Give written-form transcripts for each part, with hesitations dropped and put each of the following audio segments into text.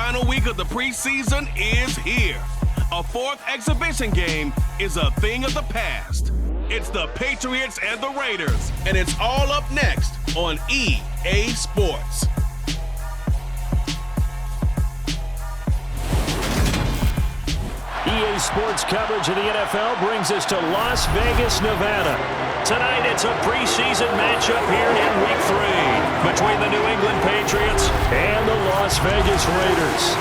final week of the preseason is here. A fourth exhibition game is a thing of the past. It's the Patriots and the Raiders, and it's all up next on EA Sports. EA Sports coverage of the NFL brings us to Las Vegas, Nevada. Tonight, it's a preseason matchup here in Week 3 between the New England Patriots and the Las Vegas Raiders.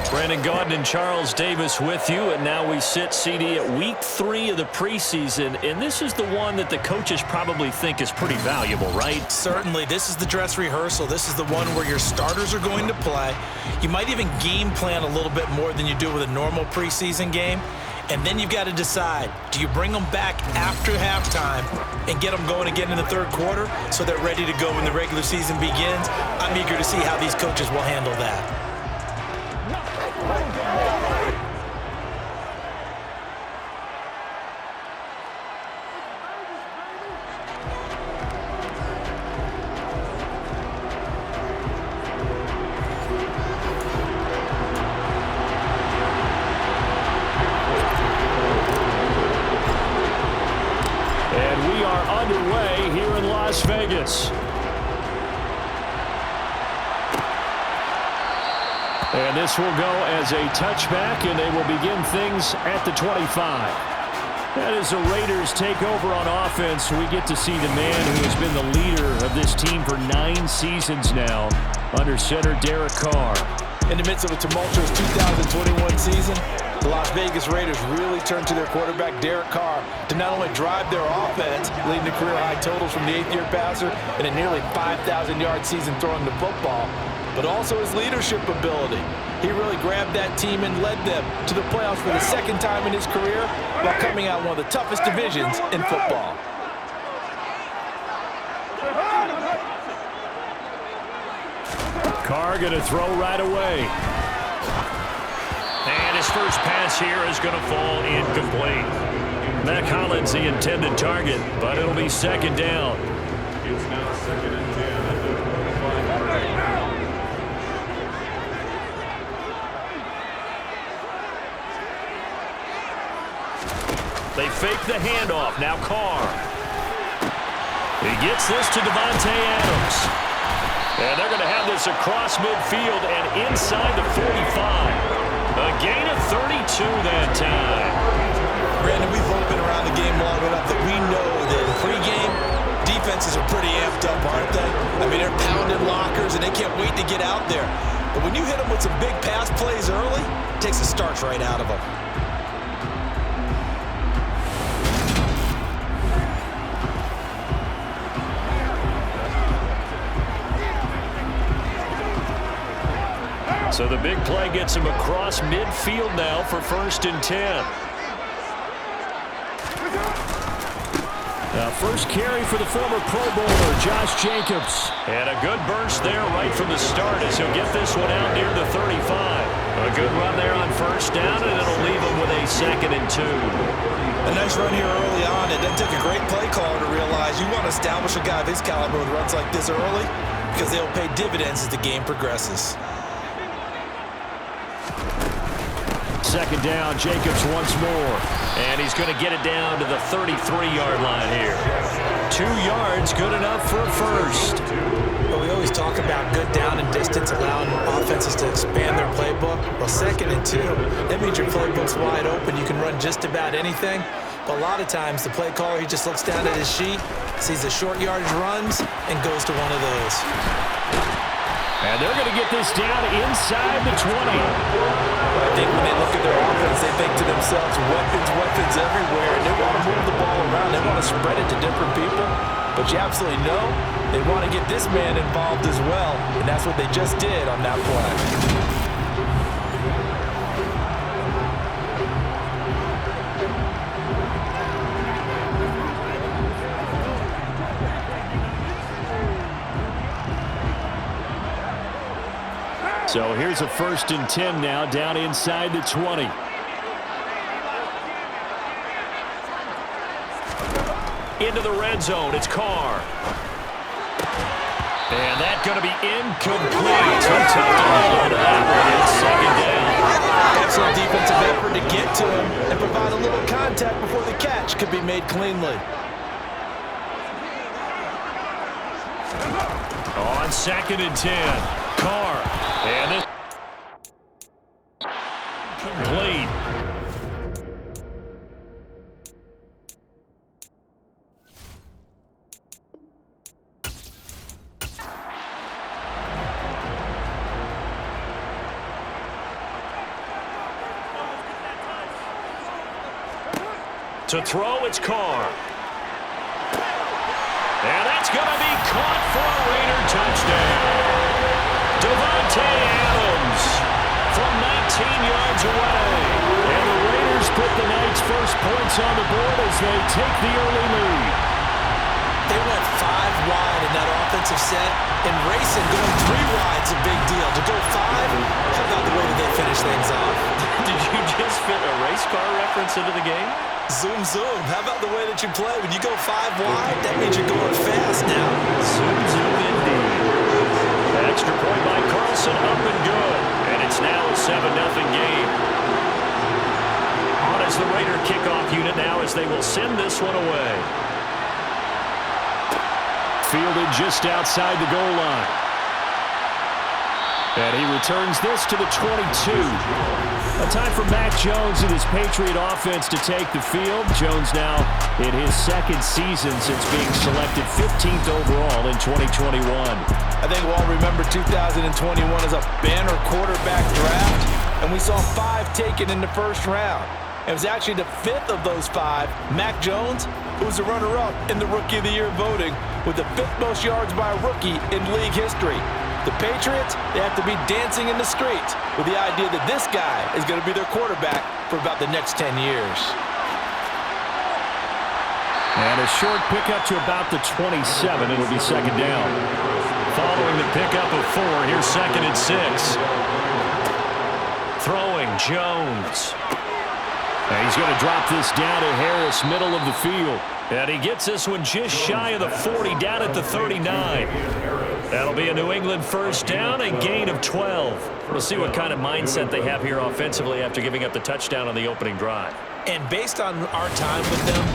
Brandon Gaudin and Charles Davis with you, and now we sit, CD, at Week 3 of the preseason, and this is the one that the coaches probably think is pretty valuable, right? Certainly. This is the dress rehearsal. This is the one where your starters are going to play. You might even game plan a little bit more than you do with a normal preseason game, and then you've got to decide, do you bring them back after halftime and get them going again in the third quarter so they're ready to go when the regular season begins? I'm eager to see how these coaches will handle that. Underway here in Las Vegas. And this will go as a touchback, and they will begin things at the 25. And as the Raiders take over on offense, we get to see the man who has been the leader of this team for 9 seasons now, under center Derek Carr. In the midst of a tumultuous 2021 season, the Las Vegas Raiders really turned to their quarterback, Derek Carr, to not only drive their offense, leading to career-high totals from the 8th-year passer and a nearly 5,000-yard season throwing the football, but also his leadership ability. He really grabbed that team and led them to the playoffs for the second time in his career while coming out one of the toughest divisions in football. Carr going to throw right away. And his first pass here is going to fall incomplete. Mac Hollins the intended target, but it'll be second down. It's now second and 10 at the 25. They fake the handoff. Now Carr. He gets this to Devontae Adams. And they're going to have this across midfield and inside the 45. A gain of 32 that time. Brandon, we've all been around the game long enough that we know that in pregame, defenses are pretty amped up, aren't they? I mean, they're pounding lockers, and they can't wait to get out there. But when you hit them with some big pass plays early, it takes the starch right out of them. So the big play gets him across midfield now for 1st and 10. Now first carry for the former Pro Bowler, Josh Jacobs. And a good burst there right from the start as he'll get this one out near the 35. A good run there on 1st down, and it'll leave him with a 2nd and 2. A nice run here early on. It then took a great play caller to realize you want to establish a guy of his caliber with runs like this early because they'll pay dividends as the game progresses. 2nd down, Jacobs once more. And he's going to get it down to the 33-yard line here. 2 yards, good enough for a first. Well, we always talk about good down and distance, allowing offenses to expand their playbook. Well, 2nd and 2, that means your playbook's wide open. You can run just about anything. But a lot of times, the play caller, he just looks down at his sheet, sees the short yardage runs, and goes to one of those. And they're going to get this down inside the 20. I think when they look at their offense, they think to themselves, weapons everywhere, and they want to move the ball around. They want to spread it to different people. But you absolutely know they want to get this man involved as well, and that's what they just did on that play. So here's a 1st and 10 now, down inside the 20. into the red zone. It's Carr. And that's going to be incomplete. Too tough to hold on to that one. It's second down. Excellent defensive effort to get to him and provide a little contact before the catch could be made cleanly. On 2nd and 10, Carr. And this complete. To throw, it's Carr. And that's going to be caught for a Raider touchdown. Davante Adams from 19 yards away. And the Raiders put the night's first points on the board as they take the early lead. They went 5 wide in that offensive set. And racing, going 3 wide's a big deal. To go 5, how about the way that they finish things off? Did you just fit a race car reference into the game? Zoom, zoom. How about the way that you play? When you go 5 wide, that means you're going fast now. Zoom, zoom indeed. Extra point by Carlson, up and good. And it's now a 7-0 game. On as the Raider kickoff unit now as they will send this one away. Fielded just outside the goal line. And he returns this to the 22. A time for Mac Jones and his Patriot offense to take the field. Jones now in his 2nd season since being selected 15th overall in 2021. I think we'll all remember 2021 as a banner quarterback draft, and we saw 5 taken in the first round. It was actually the 5th of those 5, Mac Jones, who was the runner-up in the Rookie of the Year voting with the 5th most yards by a rookie in league history. The Patriots, they have to be dancing in the streets with the idea that this guy is going to be their quarterback for about the next 10 years. And a short pickup to about the 27. It'll be second down. Following the pickup of 4, here's 2nd and 6. Throwing, Jones. And he's going to drop this down to Harris, middle of the field. And he gets this one just shy of the 40, down at the 39. That'll be a New England first down, a gain of 12. We'll see what kind of mindset they have here offensively after giving up the touchdown on the opening drive. And based on our time with them,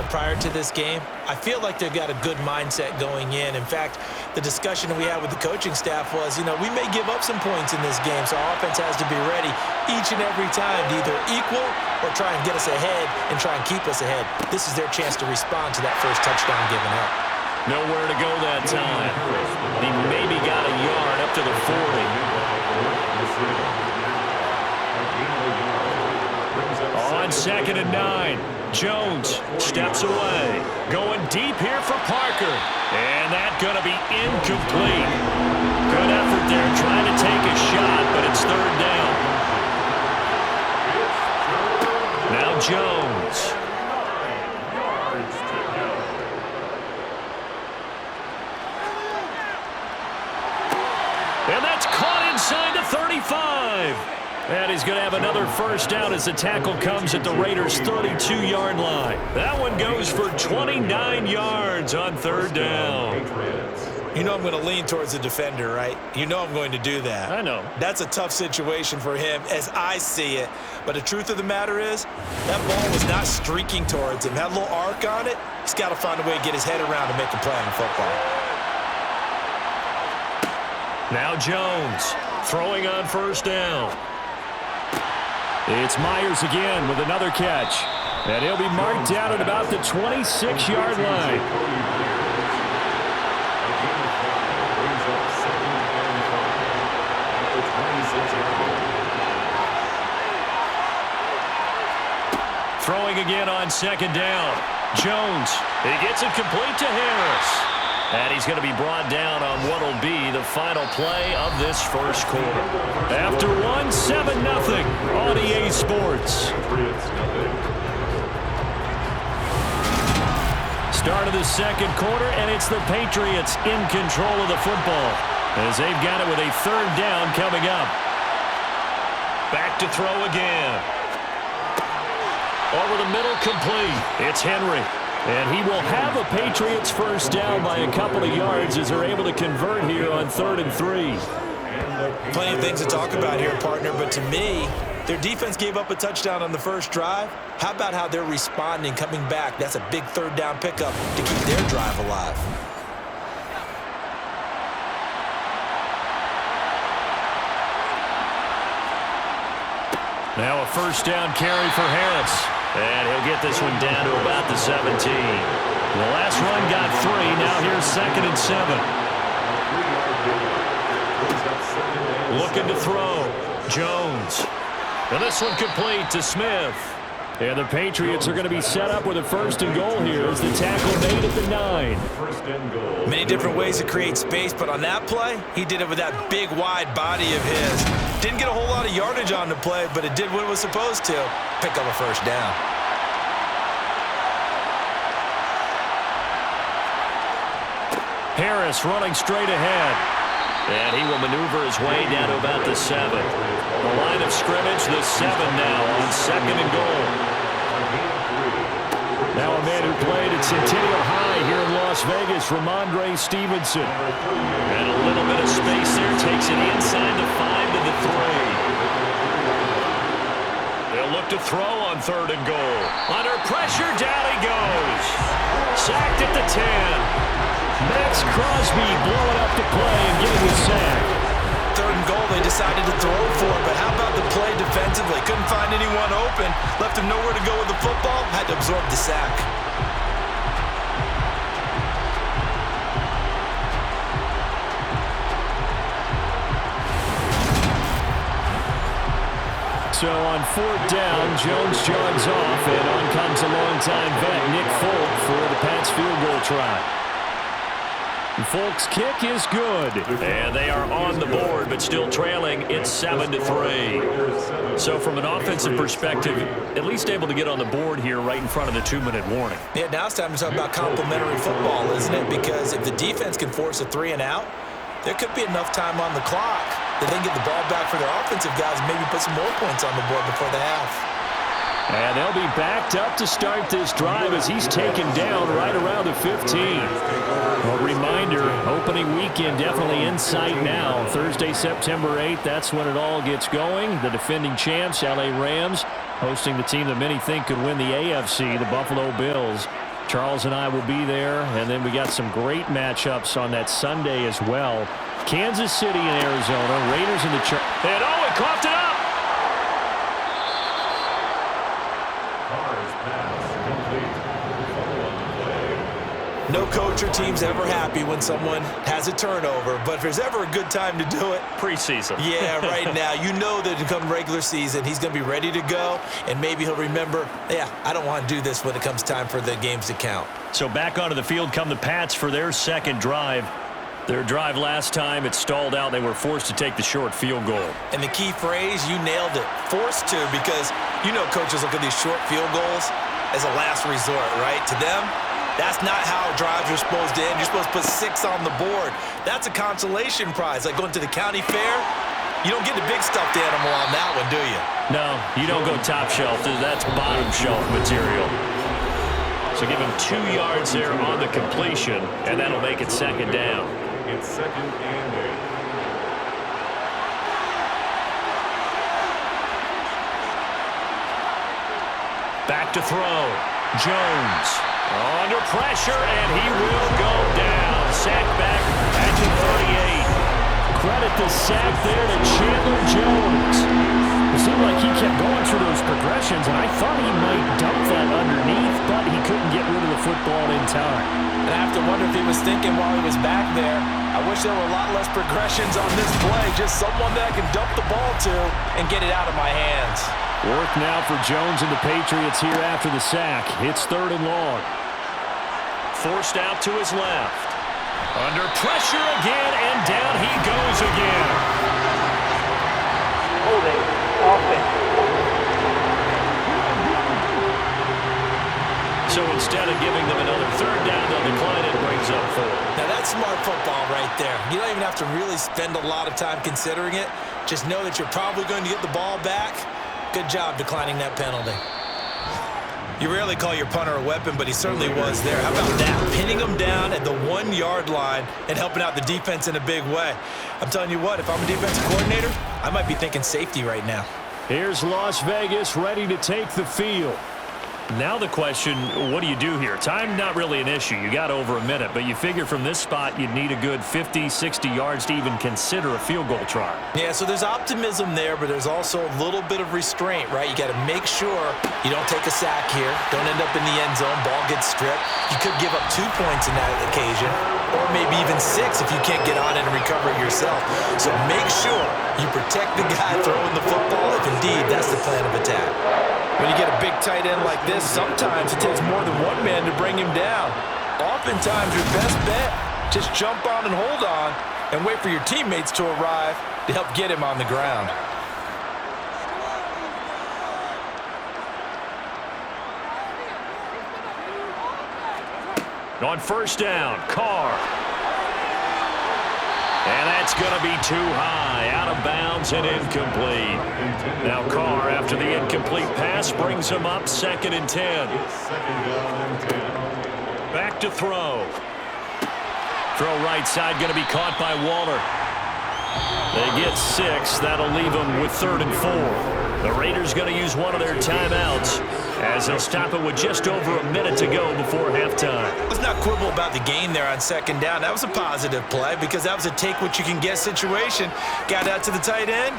prior to this game, I feel like they've got a good mindset going in. In fact, the discussion that we had with the coaching staff was, we may give up some points in this game, so our offense has to be ready each and every time to either equal or try and get us ahead and try and keep us ahead. This is their chance to respond to that first touchdown given up. Nowhere to go that time. He maybe got a yard up to the 40. On 2nd and 9, Jones steps away. Going deep here for Parker. And that's going to be incomplete. Good effort there trying to take a shot, but it's 3rd down. Now Jones. And that's caught inside the 35. And he's going to have another first down as the tackle comes at the Raiders' 32-yard line. That one goes for 29 yards on 3rd down. I'm going to lean towards the defender, right? I'm going to do that. I know. That's a tough situation for him as I see it. But the truth of the matter is, that ball was not streaking towards him. That little arc on it, he's got to find a way to get his head around to make a play on the football. Now Jones throwing on first down. It's Myers again with another catch. And he'll be marked down at about the 26-yard line. Throwing again on 2nd down. Jones, he gets it complete to Harris. And he's going to be brought down on what will be the final play of this first quarter. After 7-0 on EA Sports. Start of the 2nd quarter, and it's the Patriots in control of the football as they've got it with a 3rd down coming up. Back to throw again. Over the middle, complete. It's Henry. And he will have a Patriots first down by a couple of yards as they're able to convert here on 3rd and 3. Plenty of things to talk about here, partner, but to me, their defense gave up a touchdown on the first drive. How about how they're responding, coming back? That's a big 3rd down pickup to keep their drive alive. Now a first down carry for Harris. And he'll get this one down to about the 17. The last run got 3. Now here's 2nd and 7. Looking to throw. Jones. And this one complete to Smith. And the Patriots are going to be set up with a 1st and goal here as the tackle made at the 9. Many different ways to create space, but on that play, he did it with that big, wide body of his. Didn't get a whole lot of yardage on the play, but it did what it was supposed to. Pick up a 1st down. Harris running straight ahead. And he will maneuver his way down to about the 7. The line of scrimmage, the 7 now on 2nd and goal. Now a man who played at Centennial High here in Las Vegas, Ramondre Stevenson. And a little bit of space there, takes it inside the 5 to the 3. They'll look to throw on 3rd and goal. Under pressure, down he goes. Sacked at the 10. Max Crosby blowing up the play and getting a sack. 3rd and goal, they decided to throw for it, but how about the play defensively? Couldn't find anyone open, left him nowhere to go with the football, had to absorb the sack. So on 4th down, Jones jogs off, and on comes a longtime vet, Nick Folk, for the Pats field goal try. Folk's kick is good. And they are on the board, but still trailing. It's 7-3. So from an offensive perspective, at least able to get on the board here right in front of the 2-minute warning. Yeah, now it's time to talk about complementary football, isn't it? Because if the defense can force a 3 and out, there could be enough time on the clock that they can get the ball back for their offensive guys and maybe put some more points on the board before the half. And they'll be backed up to start this drive as he's taken down right around the 15. A reminder, opening weekend definitely in sight now. Thursday, September 8th, that's when it all gets going. The defending champs, LA Rams, hosting the team that many think could win the AFC, the Buffalo Bills. Charles and I will be there, and then we got some great matchups on that Sunday as well. Kansas City and Arizona, Raiders in the and oh, it coughed it up! No coach or team's ever happy when someone has a turnover, but if there's ever a good time to do it, preseason. Yeah, right now. You know that come regular season, he's going to be ready to go, and maybe he'll remember, yeah, I don't want to do this when it comes time for the games to count. So back onto the field come the Pats for their 2nd drive. Their drive last time, it stalled out. They were forced to take the short field goal. And the key phrase, you nailed it, forced to, because you know coaches look at these short field goals as a last resort, right? To them, that's not how drives are supposed to end. You're supposed to put 6 on the board. That's a consolation prize. Like going to the county fair, you don't get the big stuffed animal on that one, do you? No, you don't go top shelf. That's bottom shelf material. So give him 2 yards there on the completion, and that'll make it 2nd down. It's 2nd and 8. Back to throw. Jones. Under pressure, and he will go down. Sack back at the 38. Credit the sack there to Chandler Jones. It seemed like he kept going through those progressions, and I thought he might dump that underneath, but he couldn't get rid of the football in time. And I have to wonder if he was thinking while he was back there, I wish there were a lot less progressions on this play. Just someone that I can dump the ball to and get it out of my hands. Work now for Jones and the Patriots here after the sack. It's 3rd and long. Forced out to his left. Under pressure again, and down he goes again. Holding offense. So instead of giving them another 3rd down, they'll decline it and brings up 4. Now that's smart football right there. You don't even have to really spend a lot of time considering it. Just know that you're probably going to get the ball back. Good job declining that penalty. You rarely call your punter a weapon, but he certainly was there. How about that? Pinning him down at the 1-yard line and helping out the defense in a big way. I'm telling you what, if I'm a defensive coordinator, I might be thinking safety right now. Here's Las Vegas ready to take the field. Now the question, what do you do here? Time not really an issue. You got over a minute, but you figure from this spot you'd need a good 50, 60 yards to even consider a field goal try. Yeah, so there's optimism there, but there's also a little bit of restraint, right? You got to make sure you don't take a sack here. Don't end up in the end zone. Ball gets stripped. You could give up 2 points in that occasion, or maybe even 6 if you can't get on it and recover it yourself. So make sure you protect the guy throwing the football if indeed that's the plan of attack. When you get a big tight end like this, sometimes it takes more than one man to bring him down. Oftentimes, your best bet, just jump on and hold on and wait for your teammates to arrive to help get him on the ground. On first down, Carr. And that's going to be too high, out of bounds and incomplete. Now Carr, after the incomplete pass, brings him up 2nd and 10. Back to throw. Throw right side, going to be caught by Waller. They get 6. That'll leave them with 3rd and 4. The Raiders going to use one of their timeouts as they'll stop it with just over a minute to go before halftime. Let's not quibble about the gain there on 2nd down. That was a positive play because that was a take-what-you-can-get situation. Got out to the tight end.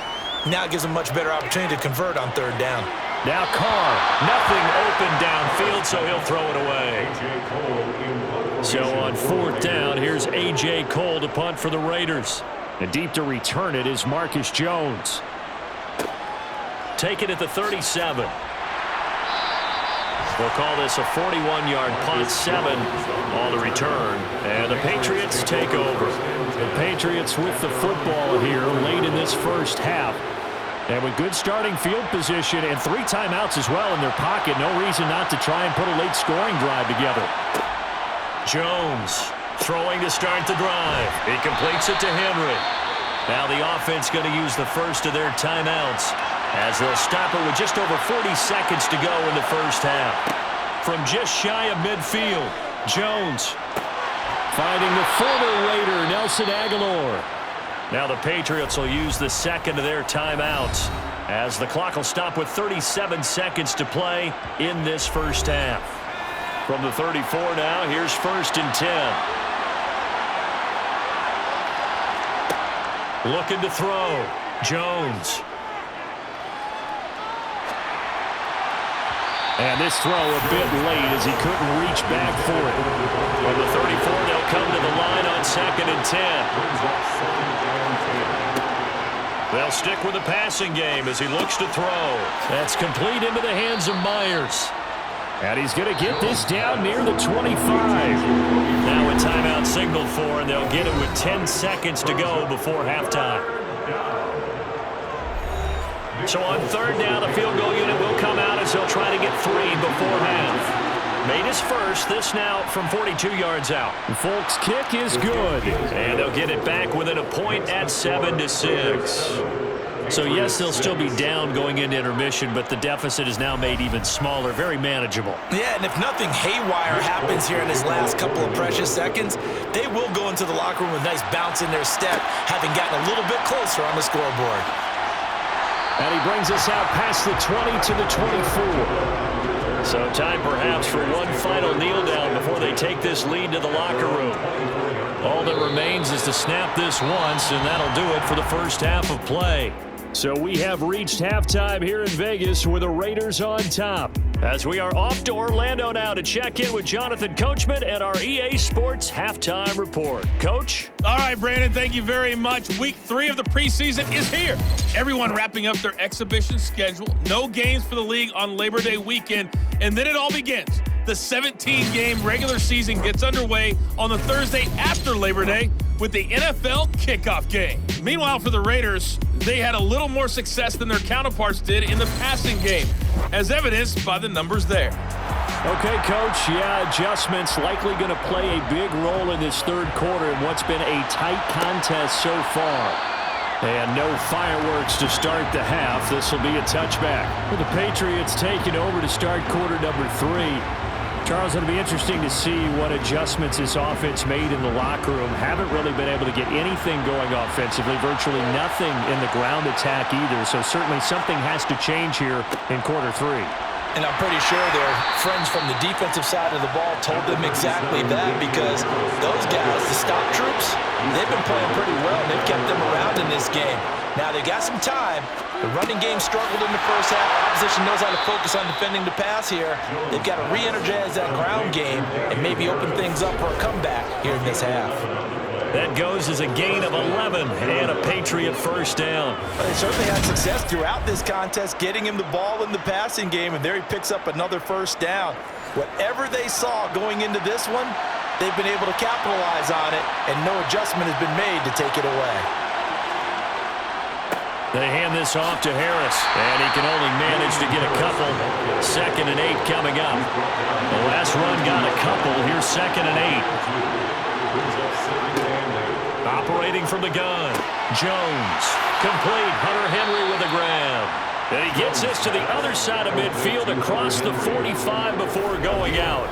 Now it gives them a much better opportunity to convert on 3rd down. Now Carr, nothing open downfield, so he'll throw it away. So on 4th down, here's A.J. Cole to punt for the Raiders. And deep to return it is Marcus Jones. Take it at the 37. We'll call this a 41-yard punt, 7 on the return. And the Patriots take over. The Patriots with the football here late in this first half. And with good starting field position and 3 timeouts as well in their pocket, no reason not to try and put a late scoring drive together. Jones throwing to start the drive. He completes it to Henry. Now the offense going to use the first of their timeouts as they'll stop it with just over 40 seconds to go in the first half. From just shy of midfield, Jones finding the former Raider, Nelson Aguilar. Now the Patriots will use the second of their timeouts as the clock will stop with 37 seconds to play in this first half. From the 34 now, here's 1st and 10. Looking to throw. Jones. And this throw a bit late as he couldn't reach back for it. From the 34, they'll come to the line on 2nd and 10. They'll stick with the passing game as he looks to throw. That's complete into the hands of Myers. And he's going to get this down near the 25. Now a timeout signaled for, and they'll get it with 10 seconds to go before halftime. So on 3rd down, the field goal unit will come out as they'll try to get 3 before half. Made his first. This now from 42 yards out. Folks' kick is good. And they'll get it back within a point at 7-6. So, yes, they'll still be down going into intermission, but the deficit is now made even smaller, very manageable. Yeah, and if nothing haywire happens here in his last couple of precious seconds, they will go into the locker room with a nice bounce in their step, having gotten a little bit closer on the scoreboard. And he brings us out past the 20 to the 24. So time perhaps for one final kneel down before they take this lead to the locker room. All that remains is to snap this once, and that'll do it for the first half of play. So we have reached halftime here in Vegas with the Raiders on top. As we are off to Orlando now to check in with Jonathan Coachman and our EA Sports Halftime Report. Coach? All right, Brandon, thank you very much. Week 3 of the preseason is here. Everyone wrapping up their exhibition schedule. No games for the league on Labor Day weekend, and then it all begins. The 17-game regular season gets underway on the Thursday after Labor Day with the NFL kickoff game. Meanwhile, for the Raiders, they had a little more success than their counterparts did in the passing game, as evidenced by the numbers there. Okay, Coach, yeah, adjustments likely going to play a big role in this third quarter in what's been a tight contest so far. And no fireworks to start the half. This will be a touchback. With the Patriots taking over to start quarter number 3. Charles, it'll be interesting to see what adjustments this offense made in the locker room. Haven't really been able to get anything going offensively. Virtually nothing in the ground attack either. So certainly something has to change here in quarter 3. And I'm pretty sure their friends from the defensive side of the ball told them exactly that, because those guys, the stop troops, they've been playing pretty well. They've kept them around in this game. Now, they got some time. The running game struggled in the first half. Opposition knows how to focus on defending the pass here. They've got to re-energize that ground game and maybe open things up for a comeback here in this half. That goes as a gain of 11 and a Patriot first down. They certainly had success throughout this contest, getting him the ball in the passing game, and there he picks up another first down. Whatever they saw going into this one, they've been able to capitalize on it, and no adjustment has been made to take it away. They hand this off to Harris, and he can only manage to get a couple. 2nd and 8 coming up. The last run got a couple. Here's 2nd and 8. Operating from the gun, Jones. Complete, Hunter Henry with a grab. And he gets this to the other side of midfield across the 45 before going out.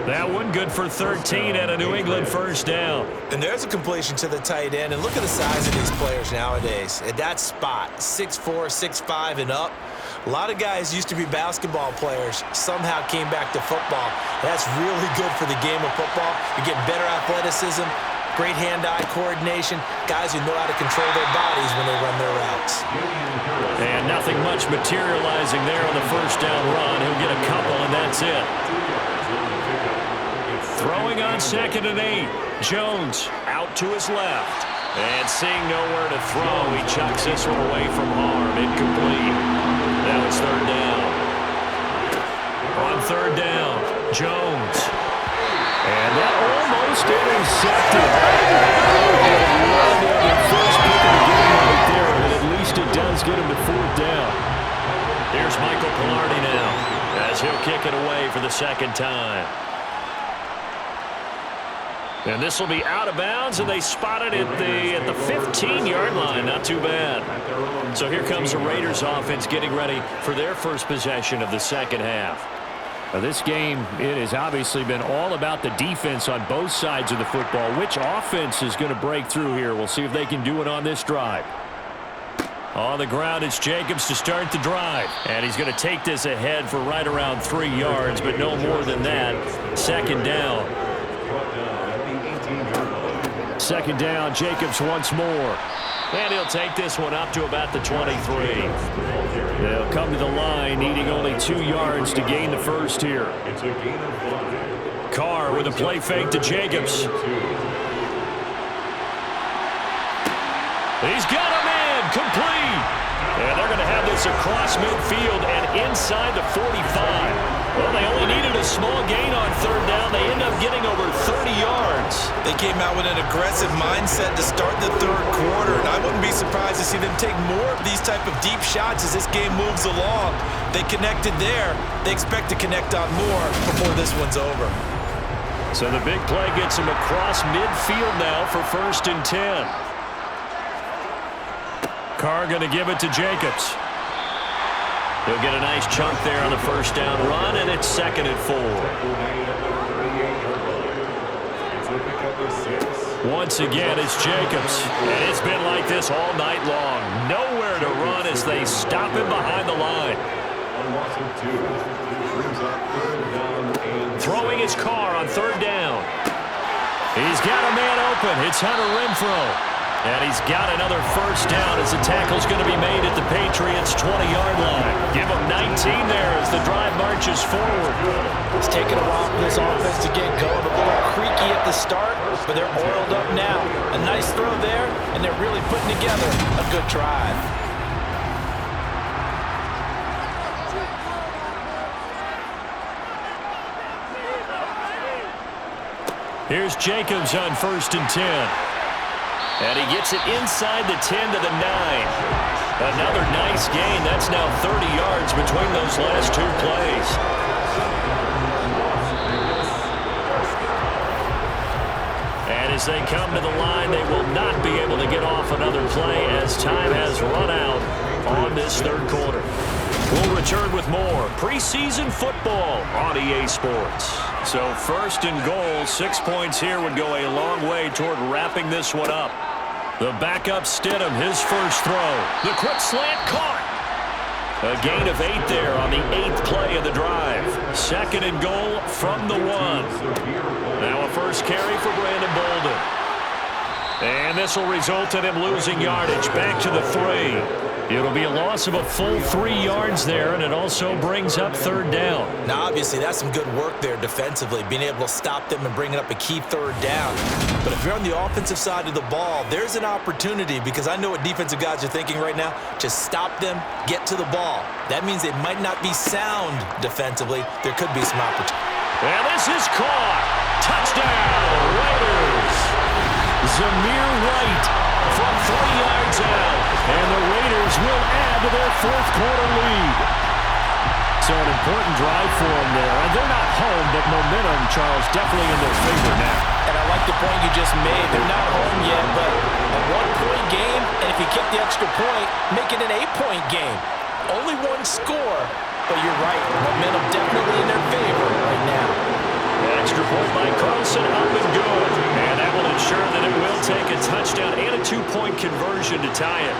That one good for 13 and a New England first down. And there's a completion to the tight end. And look at the size of these players nowadays. At that spot, 6'4", 6'5", and up. A lot of guys used to be basketball players, somehow came back to football. That's really good for the game of football. You're getting better athleticism, great hand-eye coordination, guys who know how to control their bodies when they run their routes. And nothing much materializing there on the first down run. He'll get a couple, and that's it. Throwing on 2nd and 8. Jones out to his left. And seeing nowhere to throw, he chucks this one away from harm. Incomplete. Now it's 3rd down. On 3rd down, Jones. And that almost intercepted. First pick of the game right there, but at least it does get him to 4th down. Here's Michael Pilardi now, as he'll kick it away for the 2nd time. And this will be out of bounds, and they spot it at the 15-yard line. Not too bad. So here comes the Raiders offense getting ready for their first possession of the second half. Now this game, it has obviously been all about the defense on both sides of the football. Which offense is going to break through here? We'll see if they can do it on this drive. On the ground, it's Jacobs to start the drive. And he's going to take this ahead for right around 3 yards, but no more than that. 2nd down. 2nd down, Jacobs once more. And he'll take this one up to about the 23. They'll come to the line, needing only 2 yards to gain the first here. Carr with a play fake to Jacobs. He's got a man, complete. And they're going to have this across midfield and inside the 45. Well, they only needed a small gain on 3rd down. They end up getting over 30 yards. They came out with an aggressive mindset to start the 3rd quarter, and I wouldn't be surprised to see them take more of these type of deep shots as this game moves along. They connected there. They expect to connect on more before this one's over. So the big play gets him across midfield now for 1st and 10. Carr going to give it to Jacobs. He'll get a nice chunk there on the 1st down run, and it's 2nd and 4. Once again, it's Jacobs. And it's been like this all night long. Nowhere to run as they stop him behind the line. Throwing his Carr on 3rd down. He's got a man open. It's Hunter Renfrow. And he's got another 1st down as the tackle's going to be made at the Patriots' 20-yard line. Give him 19 there as the drive marches forward. It's taken a while for this offense to get going. A little creaky at the start, but they're oiled up now. A nice throw there, and they're really putting together a good drive. Here's Jacobs on 1st and 10. And he gets it inside the 10 to the 9. Another nice gain. That's now 30 yards between those last 2 plays. And as they come to the line, they will not be able to get off another play as time has run out on this third quarter. We'll return with more preseason football on EA Sports. So first and goal, 6 points here would go a long way toward wrapping this one up. The backup Stidham, his first throw. The quick slant caught. A gain of 8 there on the 8th play of the drive. Second and goal from the 1. Now a first carry for Brandon Bolden. And this will result in him losing yardage back to the 3. It'll be a loss of a full 3 yards there, and it also brings up third down. Now, obviously, that's some good work there defensively, being able to stop them and bringing up a key third down. But if you're on the offensive side of the ball, there's an opportunity, because I know what defensive guys are thinking right now. Just stop them, get to the ball. That means they might not be sound defensively. There could be some opportunity. And this is caught. Touchdown, Raiders. Zamir White from 3 yards out. And the Raiders will add to their fourth quarter lead. So an important drive for them there. And they're not home, but momentum, Charles, definitely in their favor now. And I like the point you just made. They're not home yet, but a 1-point game, and if you kick the extra point, make it an 8-point game. Only one score, but you're right. Momentum definitely in their favor right now. Extra point by Carlson, up and good. And that will ensure that it will take a touchdown and a 2-point conversion to tie it.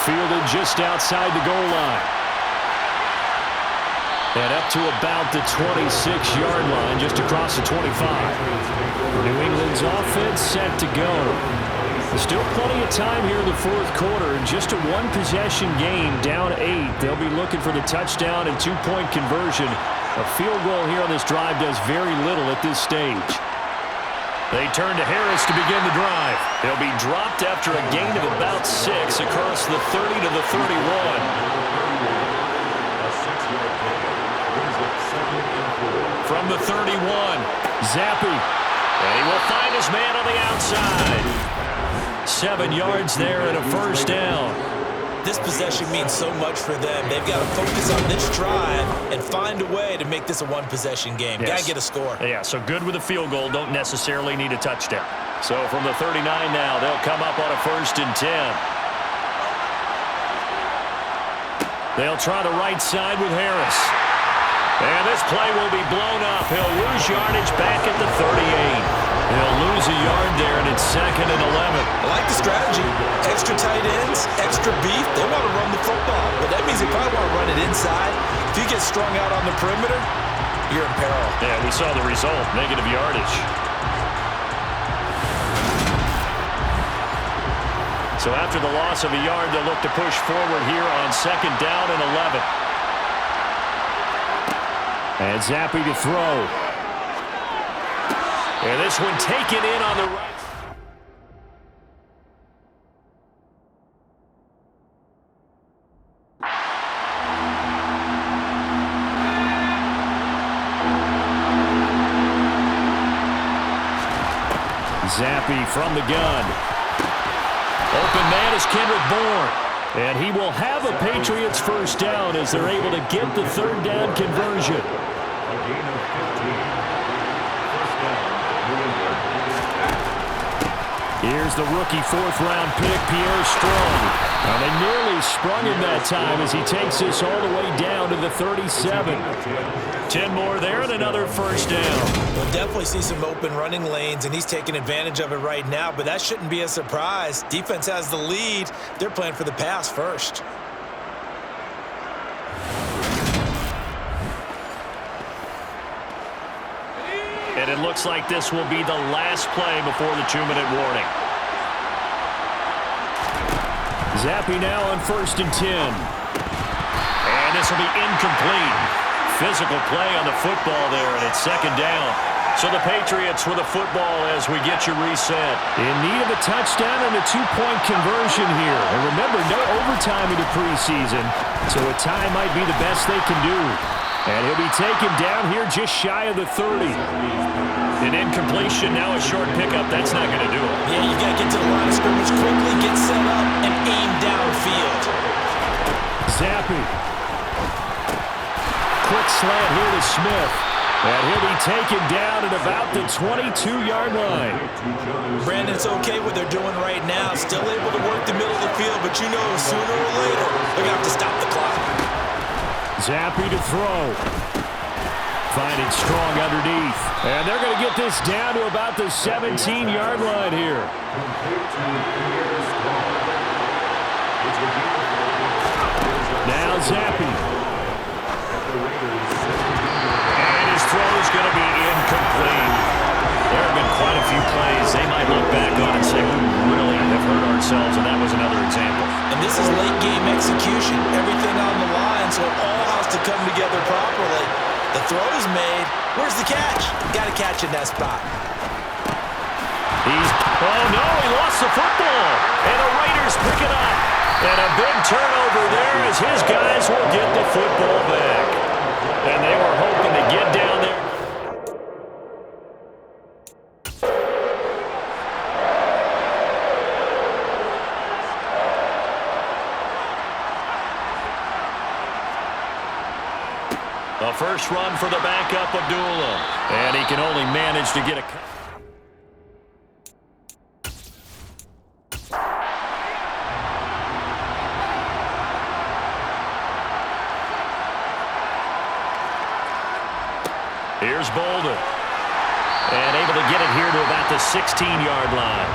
Fielded just outside the goal line. And up to about the 26-yard line, just across the 25. New England's offense set to go. Still plenty of time here in the fourth quarter. Just a one-possession game, down 8. They'll be looking for the touchdown and 2-point conversion. A field goal here on this drive does very little at this stage. They turn to Harris to begin the drive. He'll be dropped after a gain of about 6 across the 30 to the 31. From the 31, Zappi. And he will find his man on the outside. 7 yards there and a first down. This possession means so much for them. They've got to focus on this drive and find a way to make this a one-possession game. Yes. Got to get a score. Yeah, so good with a field goal. Don't necessarily need a touchdown. So from the 39 now, they'll come up on a 1st and 10. They'll try the right side with Harris. And this play will be blown up. He'll lose yardage back at the 38. He'll lose a yard there, and it's 2nd and 11. I like the strategy. Extra tight ends, extra beef. They want to run the football, but that means they probably want to run it inside. If you get strung out on the perimeter, you're in peril. Yeah, we saw the result, negative yardage. So after the loss of a yard, they'll look to push forward here on 2nd down and 11. And Zappi to throw. And this one taken in on the right. Zappi from the gun. Open man is Kendrick Bourne. And he will have a Patriots first down as they're able to get the 3rd down conversion. Here's the rookie 4th-round pick, Pierre Strong. Now they nearly sprung him that time as he takes this all the way down to the 37. 10 more there and another first down. We'll definitely see some open running lanes, and he's taking advantage of it right now, but that shouldn't be a surprise. Defense has the lead. They're playing for the pass first. And it looks like this will be the last play before the 2-minute warning. Zappi now on 1st and 10. And this will be incomplete. Physical play on the football there, and it's 2nd down. So the Patriots with a football as we get you reset. In need of a touchdown and a 2-point conversion here. And remember, no overtime in the preseason, so a tie might be the best they can do. And he'll be taken down here just shy of the 30. An incompletion, now a short pickup. That's not going to do it. Yeah, you got to get to the line of scrimmage quickly, get set up, and aim downfield. Zappi. Quick slant here to Smith. And he'll be taken down at about the 22-yard line. Brandon, it's okay what they're doing right now. Still able to work the middle of the field, but you know sooner or later they're going to have to stop the clock. Zappy to throw. Finding strong underneath. And they're going to get this down to about the 17-yard line here. Now Zappy. Throw's going to be incomplete. There have been quite a few plays they might look back on and say, we really have hurt ourselves, and that was another example. And this is late game execution. Everything on the line, so it all has to come together properly. The throw's made. Where's the catch? Got to catch in that spot. Oh no, he lost the football. And the Raiders pick it up. And a big turnover there as his guys will get the football back. And they were hoping to get down there. A first run for the backup, Abdullah. And he can only manage to get a... Here's Bolden. And able to get it here to about the 16-yard line.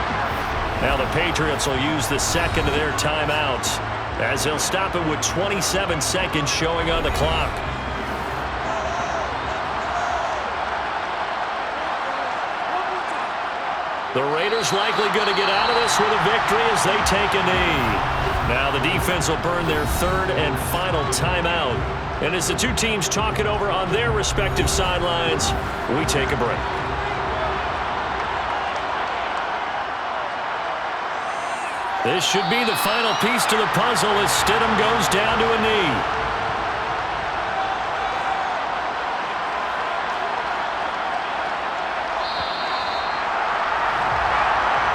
Now the Patriots will use the second of their timeouts as they'll stop it with 27 seconds showing on the clock. The Raiders likely going to get out of this with a victory as they take a knee. Now the defense will burn their third and final timeout. And as the two teams talk it over on their respective sidelines, we take a break. This should be the final piece to the puzzle as Stidham goes down to a knee.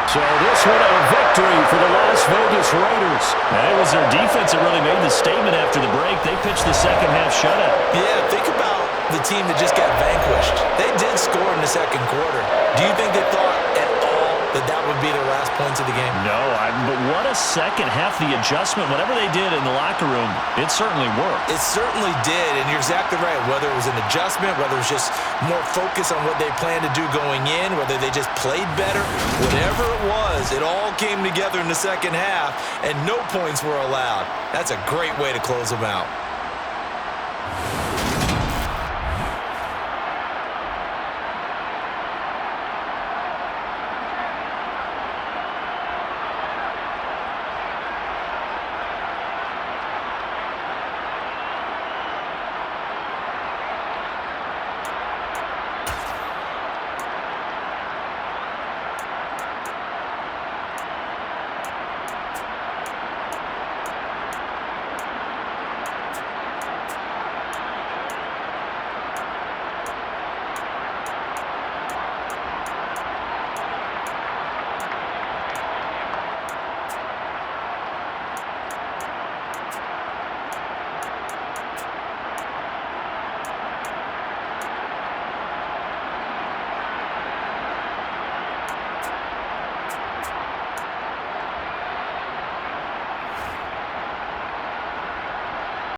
So this one a victory for the Las Vegas Raiders. And it was their defense that really made the statement after the break. They pitched the second half shutout. Yeah, think about the team that just got vanquished. They did score in the second quarter. Do you think they thought at all that that would be their last points of the game? No, but what a second half. The adjustment, whatever they did in the locker room, it certainly worked. It certainly did, and you're exactly right. Whether it was an adjustment, whether it was just more focus on what they planned to do going in, whether they just played better, whatever it was, it all came together in the second half, and no points were allowed. That's a great way to close them out.